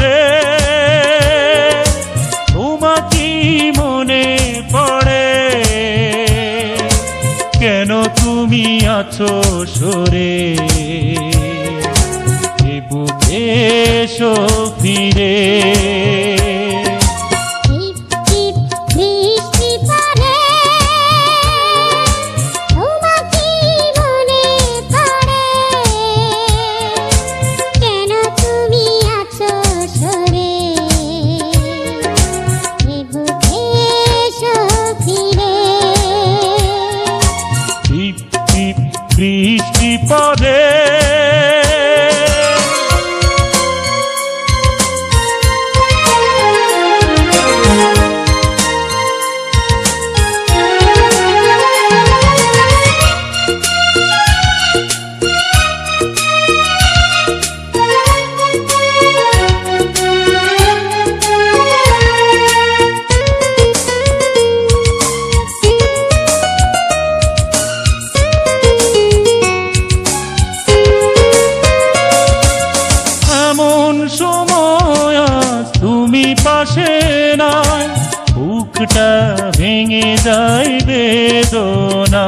পড়ে তোমাকে মনে পড়ে কেন তুমি আছো সরে এ বুকে এসো ফিরে বৃষ্টি পড়ে সময় তুমি পাশে নাই বুকটা ভেঙে যায় বেদনা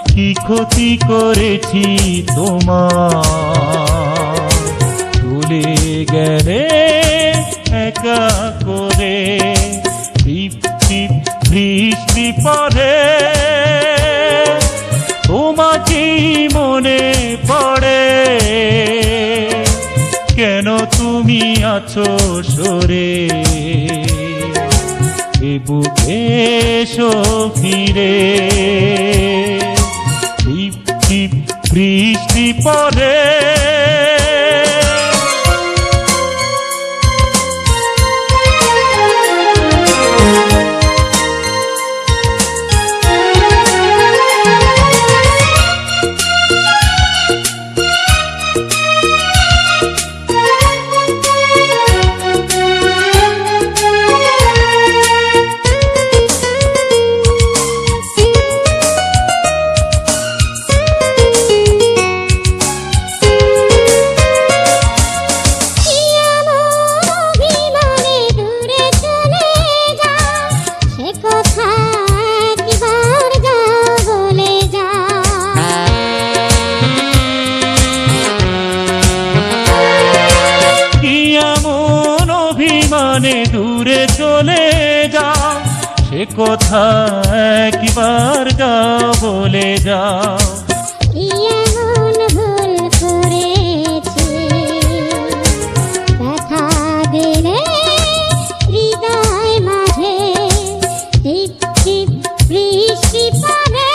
কি ক্ষতি করেছি তোমার ভুলে গেলে একা করে টিপ টিপ বৃষ্টি পড়ে তোমাকে মনে পড়ে কেন তুমি আছো সরে এ বুকে এসো ফিরে টিপ টিপ বৃষ্টি পড়ে দূরে চলে যাও সে কথা একবার গা বলে যাও এমন ভুল করেছি ব্যথা দিলে হৃদয় মাঝে টিপ টিপ বৃষ্টি পড়ে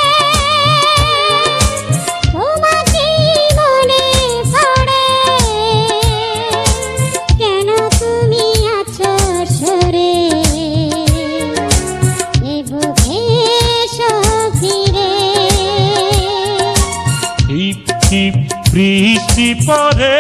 তোমাকে মনে পড়ে কেন তুমি আছো সরে এ বুকে এসো ফিরে টিপ টিপ বৃষ্টি পড়ে।